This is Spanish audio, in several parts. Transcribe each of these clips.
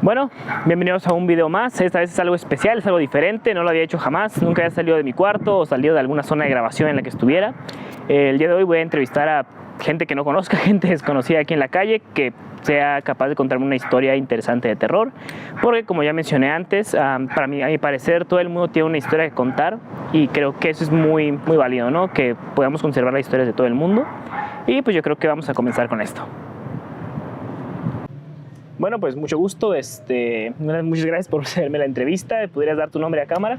Bueno, bienvenidos a un video más. Esta vez es algo especial, es algo diferente, no lo había hecho jamás, nunca había salido de mi cuarto o salido de alguna zona de grabación en la que estuviera. El día de hoy voy a entrevistar a gente que no conozca, gente desconocida aquí en la calle, que sea capaz de contarme una historia interesante de terror, porque como ya mencioné antes, para mí, a mi parecer, todo el mundo tiene una historia que contar y creo que eso es muy válido, ¿no? Que podamos conservar las historias de todo el mundo. Y pues yo creo que vamos a comenzar con esto. Bueno, pues mucho gusto, muchas gracias por hacerme la entrevista. ¿Podrías dar tu nombre a cámara?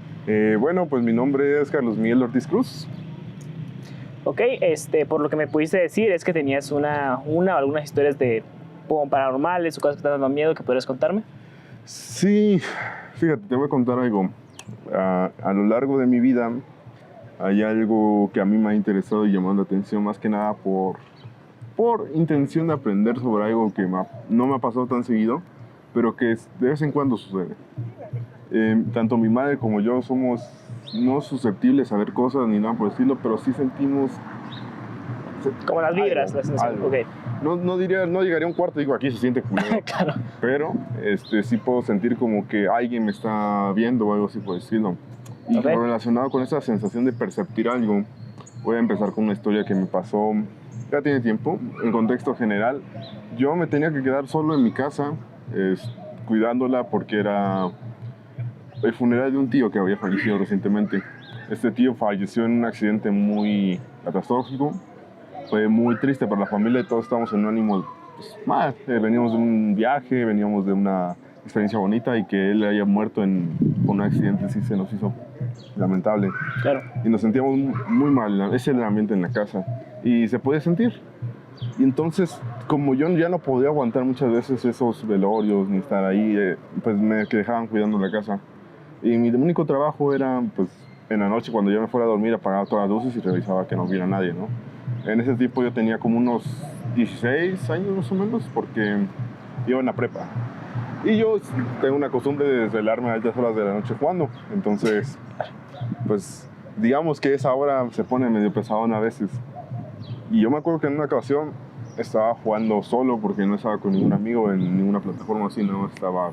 Bueno, pues mi nombre es Carlos Miguel Ortiz Cruz. Ok, por lo que me pudiste decir es que tenías una o algunas historias de paranormales o cosas que te dan miedo que podrías contarme. Sí, fíjate, te voy a contar algo. A lo largo de mi vida hay algo que a mí me ha interesado y llamado la atención más que nada por intención de aprender sobre algo que no me ha pasado tan seguido, pero que de vez en cuando sucede. Tanto mi madre como yo somos no susceptibles a ver cosas ni nada por el estilo, pero sí sentimos... Como las vibras, la sensación. Okay. No llegaría a un cuarto y digo, aquí se siente culero. Claro. Pero sí puedo sentir como que alguien me está viendo o algo así por el estilo. Y relacionado con esa sensación de perceptir algo, voy a empezar con una historia que me pasó... Ya tiene tiempo. En contexto general, yo me tenía que quedar solo en mi casa cuidándola porque era el funeral de un tío que había fallecido recientemente. Este tío falleció en un accidente muy catastrófico. Fue muy triste para la familia y todos estábamos en un ánimo mal. Veníamos de un viaje, veníamos de una experiencia bonita y que él haya muerto con un accidente sí se nos hizo lamentable. Claro. Y nos sentíamos muy mal. Ese era el ambiente en la casa. Y se podía sentir. Y entonces, como yo ya no podía aguantar muchas veces esos velorios ni estar ahí, pues me dejaban cuidando la casa. Y mi único trabajo era, pues, en la noche cuando yo me fuera a dormir, apagar todas las luces y revisaba que no hubiera nadie, ¿no? En ese tiempo yo tenía como unos 16 años más o menos, porque iba en la prepa. Y yo tengo una costumbre de desvelarme a altas horas de la noche jugando. Entonces, pues, digamos que esa hora se pone medio pesadona a veces. Y yo me acuerdo que en una ocasión estaba jugando solo porque no estaba con ningún amigo en ninguna plataforma así, no estaba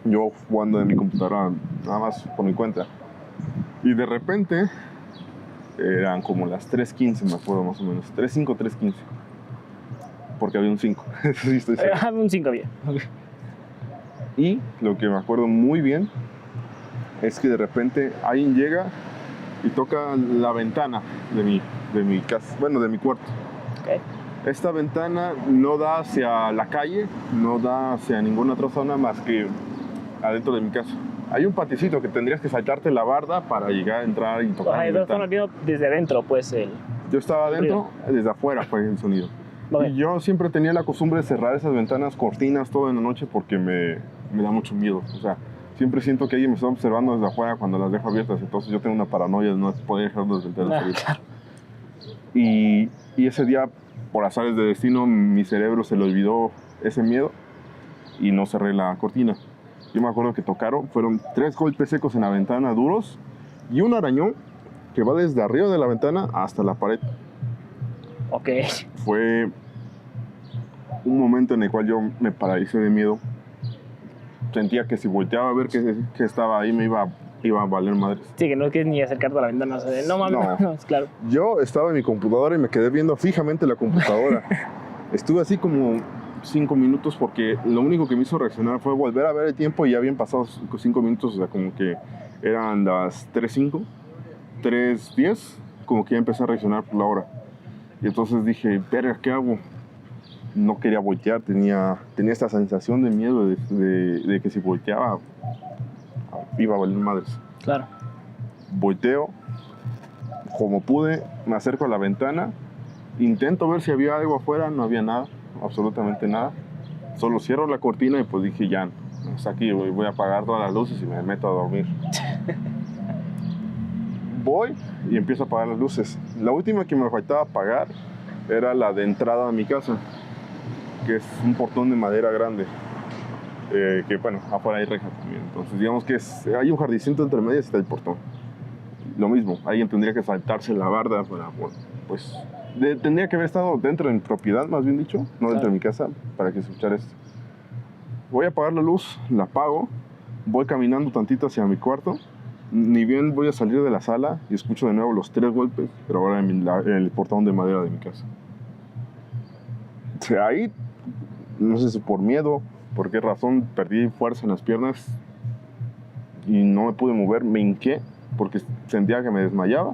yo jugando en mi computadora nada más por mi cuenta. Y de repente eran como las 3:15, me acuerdo más o menos, 3:05, 3:15. Porque había un 5. Eso sí estoy seguro. Había un 5 había. Okay. Y lo que me acuerdo muy bien es que de repente alguien llega y toca la ventana de mi casa, bueno, de mi cuarto. Okay. Esta ventana no da hacia la calle, no da hacia ninguna otra zona más que adentro de mi casa. Hay un paticito que tendrías que saltarte la barda para llegar a entrar y tocar la ventana. Desde adentro, pues, Yo estaba adentro, desde afuera fue el sonido. Okay. Y yo siempre tenía la costumbre de cerrar esas ventanas, cortinas, todo en la noche porque me da mucho miedo. O sea, siempre siento que alguien me está observando desde afuera cuando las dejo abiertas. Entonces yo tengo una paranoia de no poder dejar las ventanas abiertas. Claro. Y ese día, por azares de destino, mi cerebro se le olvidó ese miedo y no cerré la cortina. Yo me acuerdo que fueron 3 golpes secos en la ventana duros y un arañón que va desde arriba de la ventana hasta la pared. Ok. Fue un momento en el cual yo me paralicé de miedo. Sentía que si volteaba a ver que estaba ahí me iba a valer madres. Sí, que no quieres ni acercarte a la ventana. No mames, no, claro. Yo estaba en mi computadora y me quedé viendo fijamente la computadora. Estuve así como 5 minutos porque lo único que me hizo reaccionar fue volver a ver el tiempo y ya habían pasado 5 minutos, o sea, como que eran las 3:05, 3:10, como que ya empecé a reaccionar por la hora. Y entonces dije, verga, ¿qué hago? No quería voltear, tenía esta sensación de miedo de que si volteaba iba a valer madres. Claro. Volteo, como pude, me acerco a la ventana, intento ver si había algo afuera, no había nada, absolutamente nada. Solo cierro la cortina y pues dije, ya, hasta aquí voy a apagar todas las luces y me meto a dormir. Voy y empiezo a apagar las luces. La última que me faltaba apagar era la de entrada a mi casa, que es un portón de madera grande, que bueno, afuera hay reja también. Entonces digamos que hay un jardincito entre medias y está el portón. Lo mismo, alguien tendría que saltarse la barda para, pues, tendría que haber estado dentro de mi propiedad, más bien dicho, no dentro de mi casa, para que escuchara esto. voy a apagar la luz, la apago, voy caminando tantito hacia mi cuarto, ni bien voy a salir de la sala y escucho de nuevo los 3 golpes, pero ahora en el portón de madera de mi casa. O sea, ahí, no sé si por miedo, por qué razón, perdí fuerza en las piernas y no me pude mover, me hinqué porque sentía que me desmayaba.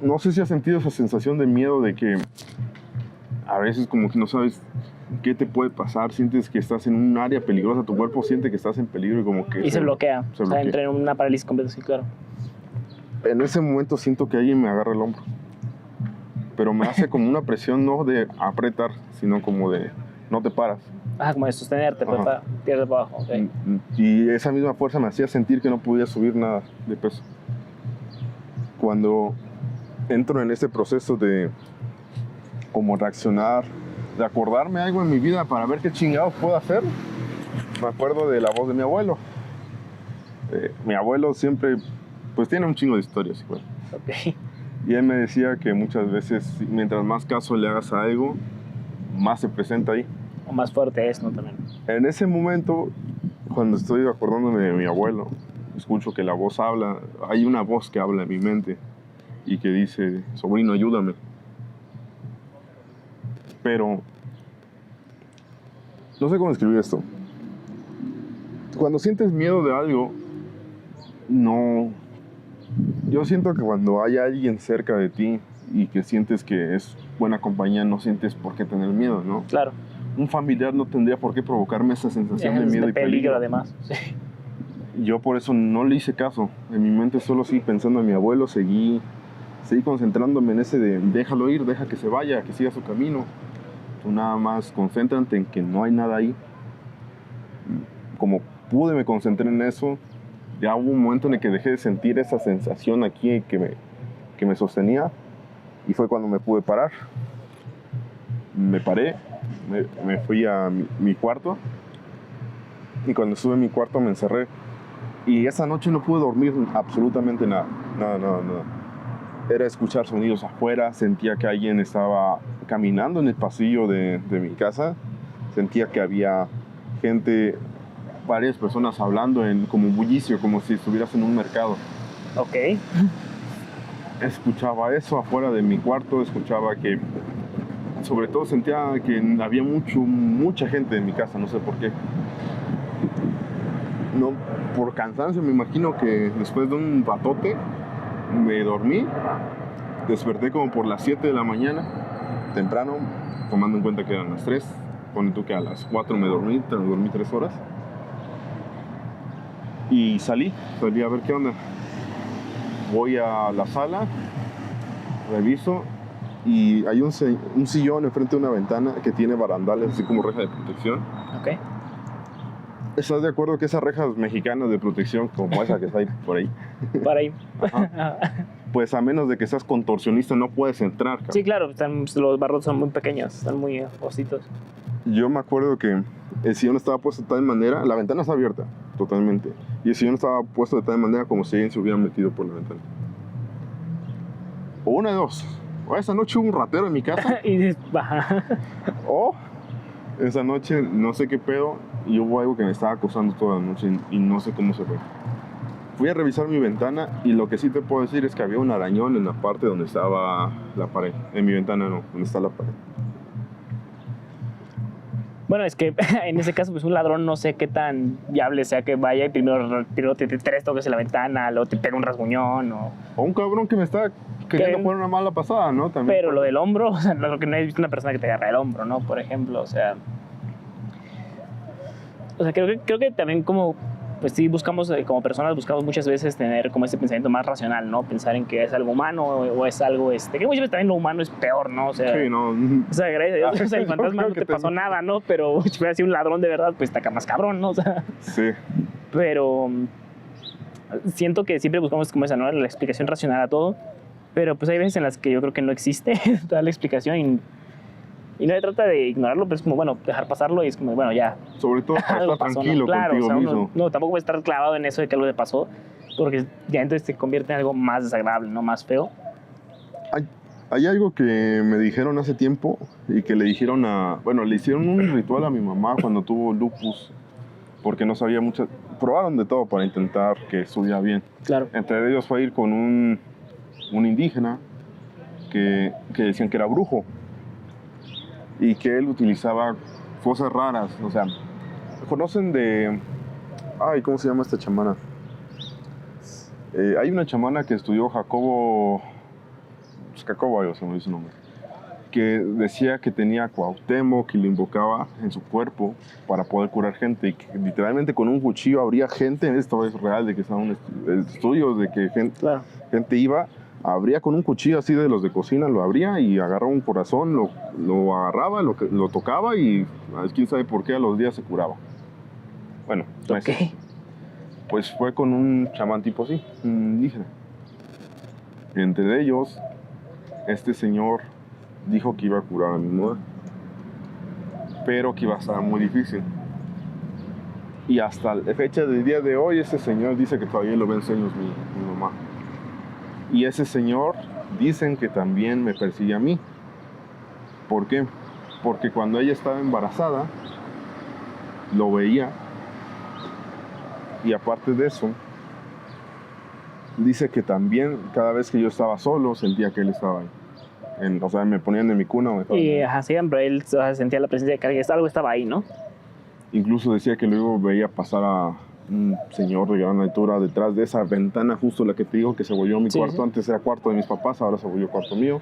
No sé si has sentido esa sensación de miedo de que a veces como que no sabes qué te puede pasar, sientes que estás en un área peligrosa, tu cuerpo siente que estás en peligro y como que... Y se bloquea. Se O sea, bloquea. entra en una parálisis completa, sí, claro. En ese momento siento que alguien me agarra el hombro, pero me hace como una presión no de apretar, sino como de no te paras. Como de sostenerte, pues, Ajá. para tierra para abajo. Okay. Y esa misma fuerza me hacía sentir que no podía subir nada de peso. Cuando entro en este proceso de como reaccionar, de acordarme algo en mi vida para ver qué chingados puedo hacer, me acuerdo de la voz de mi abuelo. Mi abuelo siempre, pues tiene un chingo de historias, igual. Ok. Y él me decía que muchas veces, mientras más caso le hagas a algo, más se presenta ahí. O más fuerte es, ¿no? También. En ese momento, cuando estoy acordándome de mi abuelo, escucho que la voz habla, hay una voz que habla en mi mente y que dice, sobrino, ayúdame. Pero, no sé cómo describir esto. Cuando sientes miedo de algo, no... Yo siento que cuando hay alguien cerca de ti y que sientes que es buena compañía, no sientes por qué tener miedo, ¿no? Claro. Un familiar no tendría por qué provocarme esa sensación de Es miedo de y peligro. además. Sí. Yo por eso no le hice caso. En mi mente solo seguí pensando en mi abuelo, seguí concentrándome en ese de déjalo ir, deja que se vaya, que siga su camino. Tú nada más concéntrate en que no hay nada ahí. Como pude me concentré en eso, ya hubo un momento en el que dejé de sentir esa sensación aquí que me sostenía y fue cuando me pude parar. Me paré, me fui a mi cuarto y cuando estuve en mi cuarto me encerré. Y esa noche no pude dormir absolutamente nada. Nada. Era escuchar sonidos afuera, sentía que alguien estaba caminando en el pasillo de mi casa, sentía que había gente, varias personas hablando en como bullicio, como si estuvieras en un mercado. Ok. Escuchaba eso afuera de mi cuarto, escuchaba que, sobre todo sentía que había mucha gente en mi casa, no sé por qué. No, por cansancio me imagino que después de un ratote me dormí, desperté como por las 7 de la mañana, temprano, tomando en cuenta que eran las 3, pone tú que a las 4 me dormí 3 horas. Y salí a ver qué onda. Voy a la sala, reviso y hay un sillón enfrente de una ventana que tiene barandales así como reja de protección. Ok. ¿Estás de acuerdo que esas rejas mexicanas de protección como esa que está ahí por ahí? Para ahí. Pues a menos de que seas contorsionista no puedes entrar, cabrón. Sí, claro, los barrotes son muy pequeños, están muy ositos. Yo me acuerdo que el sillón estaba puesto de tal manera, la ventana está abierta totalmente, y el sillón estaba puesto de tal manera como si alguien se hubiera metido por la ventana. O una de dos, o esa noche hubo un ratero en mi casa, Y dices, baja. o esa noche no sé qué pedo, y hubo algo que me estaba acosando toda la noche y no sé cómo se fue. Fui a revisar mi ventana y lo que sí te puedo decir es que había un arañón en la parte donde estaba la pared. En mi ventana no, donde está la pared. Bueno, es que en ese caso, pues un ladrón no sé qué tan viable sea que vaya y primero te 3 toques en la ventana, luego te pega un rasguñón O un cabrón que me está queriendo jugar una mala pasada, ¿no? También. Pero lo del hombro, o sea, lo que no he visto una persona que te agarra el hombro, ¿no? Por ejemplo, o sea, creo que también como, pues sí, buscamos, como personas buscamos muchas veces tener como ese pensamiento más racional, ¿no? Pensar en que es algo humano o es algo, que muchas veces también lo humano es peor, ¿no? O sea, Sí, no. O sea, gracias a Dios, o sea, el fantasma no te pasó tengo. nada, ¿no? Pero si fuera así un ladrón de verdad, pues está más cabrón, ¿no? O sea, Sí. pero siento que siempre buscamos como esa, ¿no? La explicación racional a todo, pero pues hay veces en las que yo creo que no existe toda la explicación y no se trata de ignorarlo, pero es como, bueno, dejar pasarlo y es como, bueno, ya. Sobre todo para Algo estar pasó, tranquilo ¿no? Claro, contigo o sea, mismo. no, tampoco puedes estar clavado en eso de que algo le pasó, porque ya entonces se convierte en algo más desagradable, ¿no? Más feo. Hay algo que me dijeron hace tiempo y que le dijeron le hicieron un ritual a mi mamá cuando tuvo lupus, porque no sabía mucho, probaron de todo para intentar que estuviera bien. Claro. Entre ellos fue ir con un indígena que decían que era brujo y que él utilizaba cosas raras, o sea, ¿conocen de... ¿cómo se llama esta chamana? Hay una chamana que estudió Jacobo, se me dice su nombre, que decía que tenía Cuauhtémoc y lo invocaba en su cuerpo para poder curar gente y que literalmente con un cuchillo abría gente. Esto es real, de que son estudios de que gente iba, abría con un cuchillo así de los de cocina, lo abría y agarraba un corazón, lo agarraba, lo tocaba y quién sabe por qué a los días se curaba. Bueno, pues fue con un chamán tipo así, un indígena. Entre ellos, este señor dijo que iba a curar a mi mujer, pero que iba a estar muy difícil. Y hasta la fecha del día de hoy, ese señor dice que todavía lo ve en sueños mi mamá. Y ese señor dicen que también me persigue a mí. ¿Por qué? Porque cuando ella estaba embarazada, lo veía. Y aparte de eso, dice que también cada vez que yo estaba solo, sentía que él estaba ahí. O sea, me ponían en mi cuna. Y siempre él sentía la presencia de que algo estaba ahí, ¿no? Incluso decía que luego veía pasar a un señor de gran altura detrás de esa ventana, justo la que te digo que se volvió mi cuarto. Sí. Antes era cuarto de mis papás, ahora se volvió cuarto mío.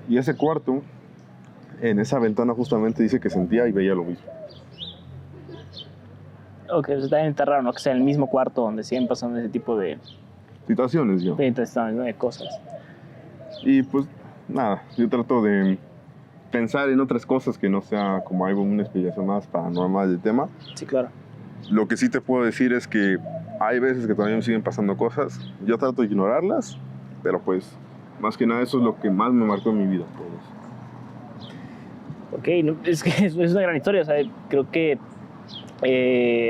Y ese cuarto, en esa ventana justamente dice que sentía y veía lo mismo. Ok, eso está enterrado, ¿no? Que sea en el mismo cuarto donde siguen pasando ese tipo de situaciones, de cosas. Y pues nada, yo trato de pensar en otras cosas que no sea como algo, una explicación más paranormal del tema. Sí, claro. Lo que sí te puedo decir es que hay veces que todavía me siguen pasando cosas. Yo trato de ignorarlas, pero pues más que nada eso es lo que más me marcó en mi vida. Ok, no, es que es una gran historia, o sea, creo que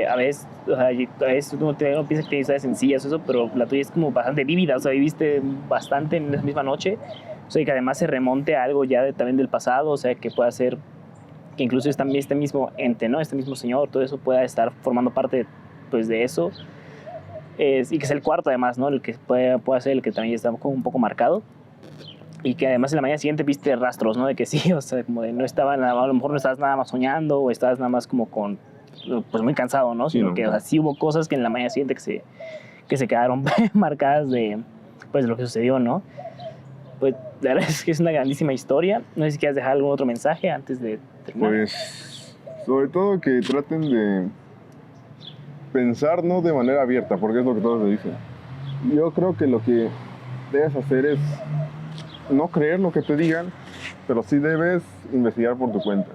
a veces uno piensa que historias sencillas, eso, pero la tuya es como bastante vívida, o sea, viviste bastante en esa misma noche, o sea, y que además se remonte a algo ya también del pasado, o sea, que pueda ser, que incluso este mismo ente, ¿no? Este mismo señor, todo eso pueda estar formando parte, pues, de eso, y que es el cuarto además, ¿no? El que pueda ser el que también está como un poco marcado. Y que además en la mañana siguiente viste rastros, ¿no? De que sí, o sea, como de no estaba, a lo mejor no estabas nada más soñando o estabas nada más como pues muy cansado, ¿no? Sino que, o sea, sí hubo cosas que en la mañana siguiente que se quedaron marcadas de lo que sucedió, ¿no? Pues la verdad es que es una grandísima historia. No sé si quieres dejar algún otro mensaje antes de terminar. Pues, sobre todo que traten de pensar, no de manera abierta, porque es lo que todos le dicen. Yo creo que lo que debes hacer es no creer lo que te digan, pero sí debes investigar por tu cuenta.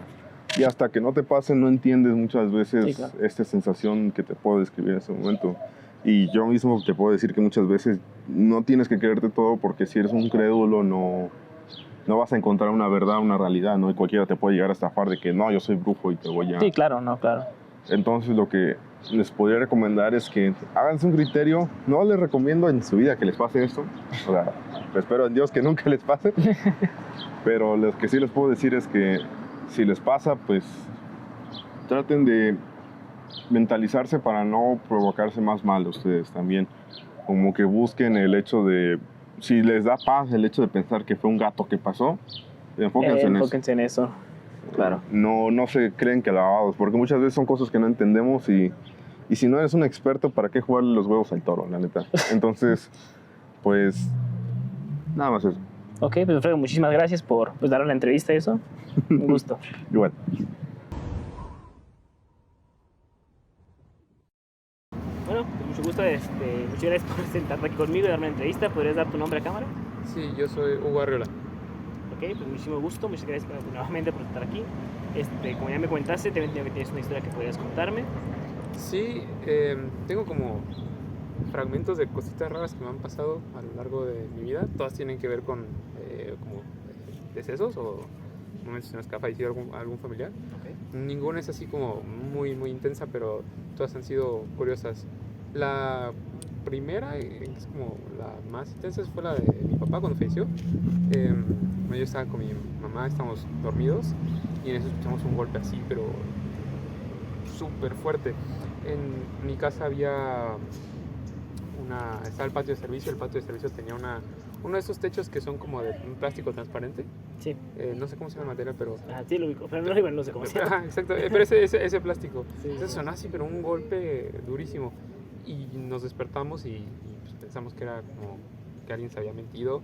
Y hasta que no te pase, no entiendes muchas veces esta sensación que te puedo describir en ese momento. Y yo mismo te puedo decir que muchas veces no tienes que creerte todo, porque si eres un crédulo no vas a encontrar una verdad, una realidad, ¿no? Y cualquiera te puede llegar a estafar de que no, yo soy brujo y te voy a... Sí, claro, no, claro. Entonces lo que les podría recomendar es que háganse un criterio. No les recomiendo en su vida que les pase esto. O sea, espero en Dios que nunca les pase. Pero lo que sí les puedo decir es que si les pasa, pues traten de mentalizarse para no provocarse más mal ustedes también. Como que busquen el hecho de, si les da paz el hecho de pensar que fue un gato que pasó, enfóquense en eso. Claro. No se creen que lavados, porque muchas veces son cosas que no entendemos y si no eres un experto, ¿para qué jugarle los huevos al toro, la neta? Entonces, pues, nada más eso. Ok, pues Alfredo, muchísimas gracias por dar la entrevista y eso. Un gusto. Igual. Bueno, pues mucho gusto, muchas gracias por sentarte aquí conmigo y darme la entrevista. ¿Podrías dar tu nombre a cámara? Sí, yo soy Hugo Arriola. Ok, pues muchísimo gusto, muchas gracias nuevamente por estar aquí. Como ya me comentaste, también tienes una historia que podrías contarme. Sí, tengo como fragmentos de cositas raras que me han pasado a lo largo de mi vida. Todas tienen que ver con como decesos o momentos en los que ha fallecido algún familiar. Okay. Ninguna es así como muy, muy intensa, pero todas han sido curiosas. La primera, es como la más intensa, fue la de mi papá cuando falleció. Yo estaba con mi mamá, estábamos dormidos y en eso escuchamos un golpe así, pero súper fuerte. En mi casa estaba el patio de servicio. El patio de servicio tenía uno de esos techos que son como de un plástico transparente. Sí. No sé cómo se llama la materia, pero... Sí lo ubico, pero no, igual no sé cómo se llama. Exacto, pero ese plástico. Sí, Entonces sí. sonó así, pero un golpe durísimo. Y nos despertamos y pues, pensamos que era como que alguien se había metido.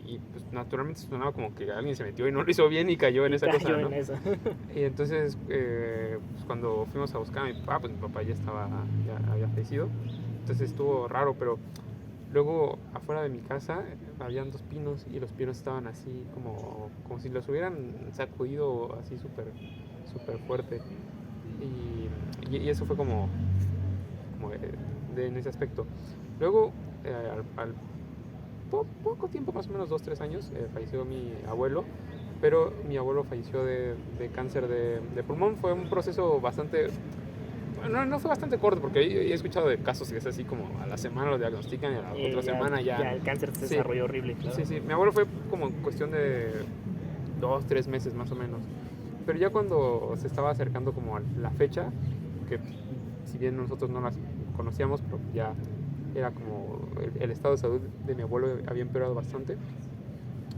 Y pues naturalmente sonaba como que alguien se metió y no lo hizo bien y cayó en esa cosa, ¿no? En esa. Y entonces, pues cuando fuimos a buscar a mi papá, pues mi papá ya había fallecido. Entonces estuvo raro, pero luego afuera de mi casa habían 2 pinos y los pinos estaban así como si los hubieran sacudido así súper fuerte. Y eso fue como en ese aspecto. Luego, al poco tiempo, más o menos 2-3 años, falleció mi abuelo, pero mi abuelo falleció de cáncer de pulmón. Fue un proceso bastante... No fue bastante corto, porque he escuchado de casos que es así como a la semana lo diagnostican y a la otra semana ya... el cáncer se desarrolló horrible, claro. Sí, mi abuelo fue como en cuestión de 2-3 meses más o menos. Pero ya cuando se estaba acercando como a la fecha, que si bien nosotros no las conocíamos, pero ya era como el estado de salud de mi abuelo había empeorado bastante.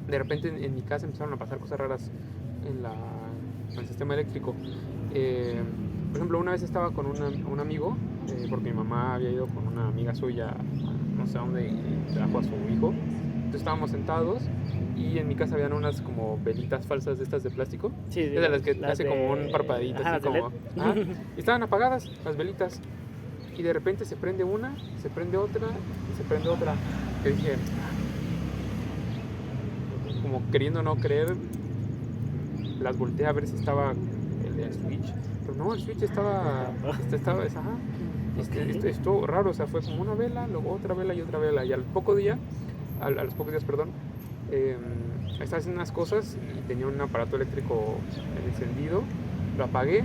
De repente en mi casa empezaron a pasar cosas raras en el sistema eléctrico. Por ejemplo, una vez estaba con un amigo, porque mi mamá había ido con una amiga suya, no sé a dónde, y trajo a su hijo. Entonces estábamos sentados y en mi casa habían unas como velitas falsas de estas de plástico. Sí, Es de las que hace como un parpadito, Ajá, así como... y estaban apagadas las velitas. Y de repente se prende una, se prende otra, y se prende otra. Que dije, como queriendo no creer, las volteé a ver si estaba el switch. Pero no, el switch estaba estuvo raro, o sea, fue como una vela, luego otra vela y otra vela. Y a los pocos días, estaba haciendo unas cosas y tenía un aparato eléctrico encendido, lo apagué.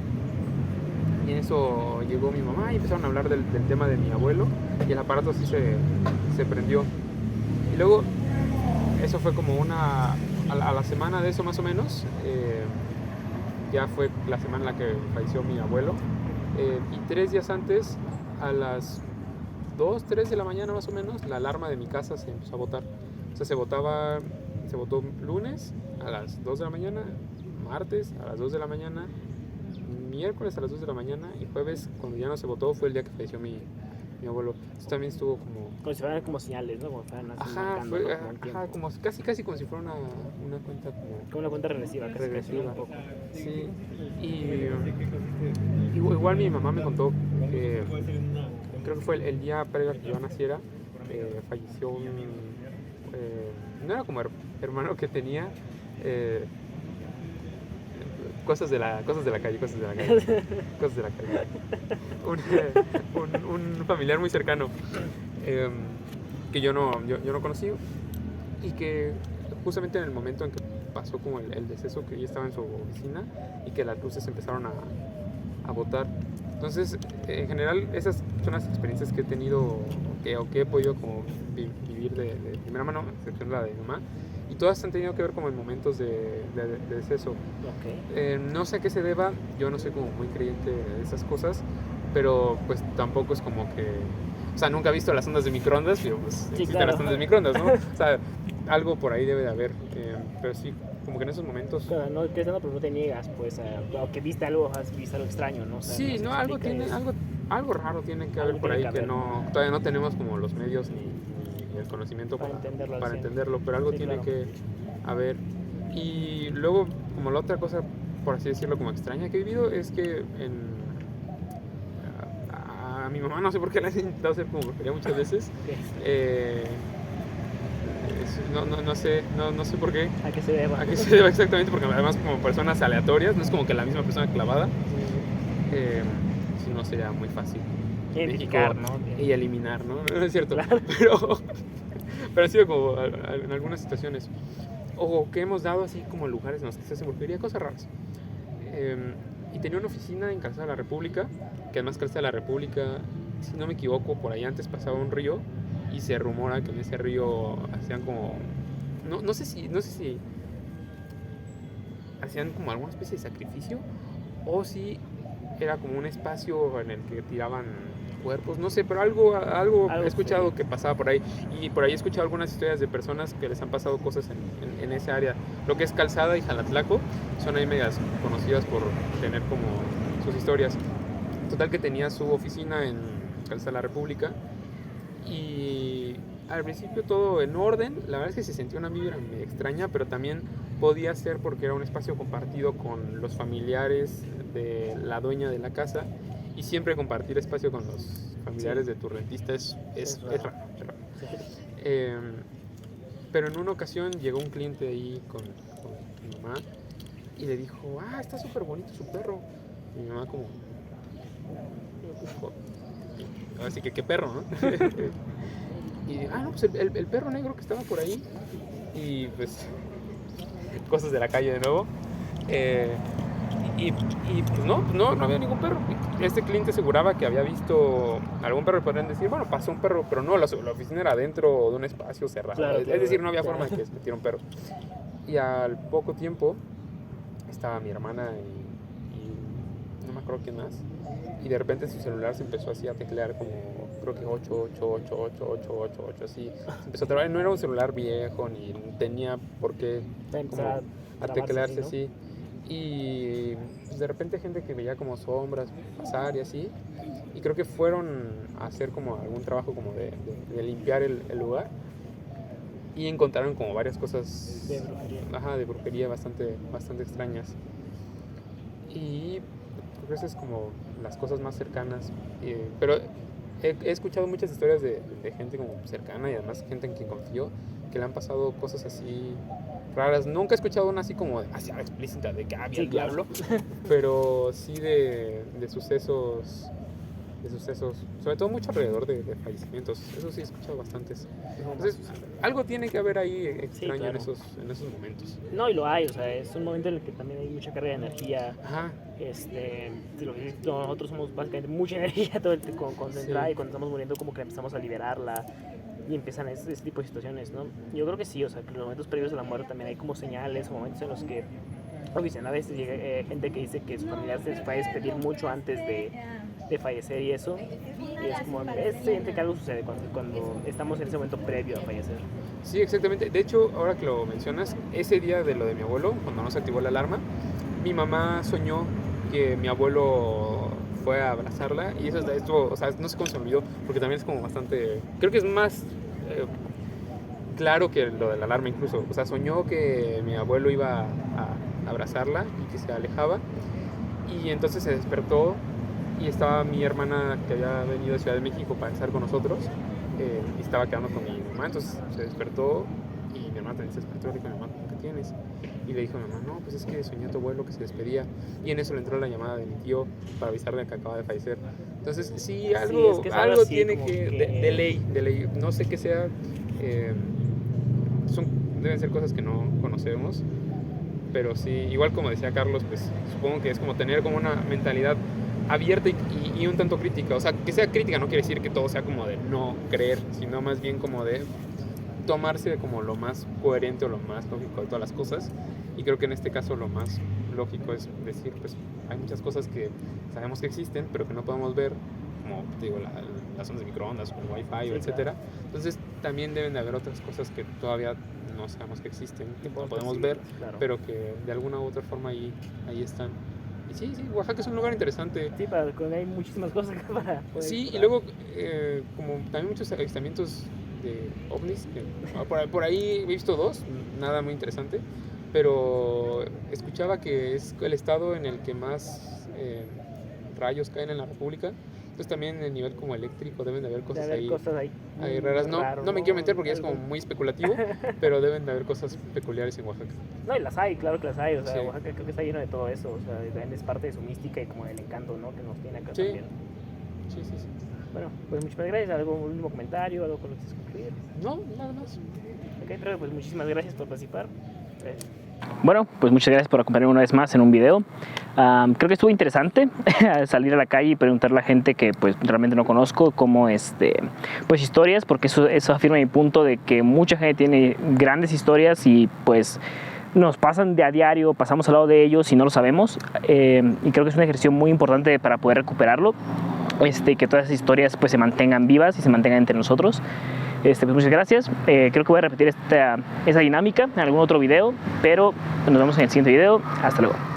Y en eso llegó mi mamá y empezaron a hablar del tema de mi abuelo y el aparato así se prendió. Y luego, eso fue como a la semana de eso más o menos, ya fue la semana en la que falleció mi abuelo. Y 3 días antes, a las 2-3 de la mañana más o menos, la alarma de mi casa se empezó a botar. O sea, se votó lunes a las 2 de la mañana, martes a las 2 de la mañana, miércoles a las 2 de la mañana y jueves, cuando ya no se votó, fue el día que falleció mi abuelo. Eso también estuvo como si fueran como señales, ¿no? Como fueran así marcando, ¿no? como casi como si fuera una cuenta como una cuenta regresiva, casi un poco. Sí, y igual mi mamá me contó que creo que fue el día previo a que yo naciera, falleció no era como hermano que tenía, cosas de la calle. Un familiar muy cercano, que yo no conocí, y que justamente en el momento en que pasó como el deceso, que ella estaba en su oficina y que las luces empezaron a botar. Entonces, en general, esas son las experiencias que he tenido o que he podido como vivir de primera mano, excepción la de mi mamá. Y todas han tenido que ver como en momentos de deceso. Okay. No sé a qué se deba, yo no soy como muy creyente de esas cosas, pero pues tampoco es como que... O sea, nunca he visto las ondas de microondas, pero pues Sí, existen claro. las ondas de microondas, ¿no? O sea, algo por ahí debe de haber, pero sí, como que en esos momentos... Claro, no, pero no te niegas, pues, o que has visto algo extraño, ¿no? O sea, Sí, no, algo raro tiene que haber por ahí que todavía no tenemos como los medios ni el conocimiento para entenderlo, pero algo sí, tiene claro. que haber. Y luego, como la otra cosa, por así decirlo, como extraña que he vivido, es que a mi mamá no sé por qué la he intentado hacer como brujería muchas veces. No sé por qué. ¿A qué se deba? ¿A qué se deba exactamente? Porque además como personas aleatorias, no es como que la misma persona clavada. Si no sería muy fácil Identificar, ¿no? y eliminar, ¿no? No es cierto. Claro. Pero ha sido como en algunas situaciones. O que hemos dado así como lugares en los que se hace brujería, cosas raras. Y tenía una oficina en Calzada de la República, que además Calzada de la República si no me equivoco, por ahí antes pasaba un río y se rumora que en ese río hacían como, no sé si hacían como alguna especie de sacrificio o si era como un espacio en el que tiraban cuerpos, no sé, pero algo he escuchado que pasaba por ahí, y por ahí he escuchado algunas historias de personas que les han pasado cosas en esa área. Lo que es Calzada y Jalatlaco son ahí medias conocidas por tener como sus historias. Total que tenía su oficina en Calzada de la República y al principio todo en orden. La verdad es que se sentía una vibra medio extraña, pero también podía ser porque era un espacio compartido con los familiares de la dueña de la casa, y siempre compartir espacio con los familiares de tu rentista es raro. Sí. Pero en una ocasión llegó un cliente ahí con mi mamá y le dijo, está súper bonito su perro. Y mi mamá como, así que qué perro, ¿no? Y no, pues el perro negro que estaba por ahí. Y pues cosas de la calle de nuevo. Y pues no había ningún perro. Este cliente aseguraba que había visto algún perro, y podrían decir, bueno, pasó un perro, pero no, la oficina era dentro de un espacio cerrado. Claro, es decir, no había forma de que se metiera un perro. Y al poco tiempo estaba mi hermana y no me acuerdo quién más. Y de repente su celular se empezó así a teclear como, creo que 8888888, así. Se empezó a trabar. No era un celular viejo, ni tenía por qué como a teclearse así. Y pues de repente gente que veía como sombras pasar y así. Y creo que fueron a hacer como algún trabajo como de limpiar el lugar. Y encontraron como varias cosas de brujería. Ajá, de brujería bastante extrañas. Y creo que esas es como las cosas más cercanas. Pero he escuchado muchas historias de gente como cercana y además gente en quien confío, que le han pasado cosas así raras. Nunca he escuchado una así como demasiado explícita de que había el diablo, pero sí de sucesos, sobre todo mucho alrededor de fallecimientos. Eso sí he escuchado bastantes. Entonces, algo tiene que haber ahí extraño, claro, en esos momentos. No, y lo hay, o sea, es un momento en el que también hay mucha carga de energía. Ajá. Nosotros somos básicamente mucha energía todo el tiempo concentrada, Sí. y cuando estamos muriendo como que empezamos a liberarla y empiezan ese tipo de situaciones, ¿no? Yo creo que sí, o sea, que en los momentos previos a la muerte también hay como señales o momentos en los que, o dicen, a veces llega gente que dice que su familiar se va a despedir mucho antes de fallecer y eso, y es como, es evidente que algo sucede cuando estamos en ese momento previo a fallecer. Sí, exactamente. De hecho, ahora que lo mencionas, ese día de lo de mi abuelo, cuando no se activó la alarma, mi mamá soñó que mi abuelo fue a abrazarla, y eso esto, o sea, no sé cómo se me olvidó, porque también es como bastante, creo que es más claro que lo de la alarma incluso. O sea, soñó que mi abuelo iba a abrazarla y que se alejaba, y entonces se despertó y estaba mi hermana que había venido de Ciudad de México para estar con nosotros, y estaba quedando con mi mamá. Entonces se despertó y mi hermana también se despertó y le dijo a mi mamá, ¿qué tienes? Y le dijo a mi mamá, no, pues es que soñé a tu abuelo que se despedía. Y en eso le entró la llamada de mi tío para avisarle que acaba de fallecer. Entonces sí, algo, es que es algo así, tiene como que, que... de ley, no sé qué sea, deben ser cosas que no conocemos, pero sí, igual como decía Carlos, pues supongo que es como tener como una mentalidad abierta y un tanto crítica. O sea, que sea crítica no quiere decir que todo sea como de no creer, sino más bien como de tomarse como lo más coherente o lo más lógico de todas las cosas. Y creo que en este caso lo más lógico es decir, pues hay muchas cosas que sabemos que existen, pero que no podemos ver, como te digo, las ondas de microondas, como Wi-Fi, etcétera. Entonces también deben de haber otras cosas que todavía no sabemos que existen, que no podemos ver, claro, pero que de alguna u otra forma ahí están. Y sí, Oaxaca es un lugar interesante. Sí, hay muchísimas cosas para poder Sí, explorar. y luego como también muchos avistamientos de ovnis, que por ahí he visto 2, nada muy interesante, pero escuchaba que es el estado en el que más rayos caen en la República. Entonces también el nivel como eléctrico deben de haber cosas ahí raras. No me quiero meter porque es como muy especulativo, pero deben de haber cosas peculiares en Oaxaca. No, y las hay, claro que las hay. O sea, Sí. Oaxaca creo que está lleno de todo eso. O sea, también es parte de su mística y como del encanto, ¿no?, que nos tiene acá Sí. también. Sí. Bueno, pues muchísimas gracias. ¿Algún último comentario? ¿Algo con lo que quieras concluir? No, nada más. Ok, pero pues muchísimas gracias por participar. Gracias. Bueno, pues muchas gracias por acompañarme una vez más en un video. Creo que estuvo interesante salir a la calle y preguntarle a la gente que pues realmente no conozco como pues historias, porque eso afirma mi punto de que mucha gente tiene grandes historias y pues nos pasan de a diario, pasamos al lado de ellos y no lo sabemos, y creo que es un ejercicio muy importante para poder recuperarlo, que todas esas historias pues se mantengan vivas y se mantengan entre nosotros. Pues muchas gracias. Creo que voy a repetir esa dinámica en algún otro video, pero nos vemos en el siguiente video. Hasta luego.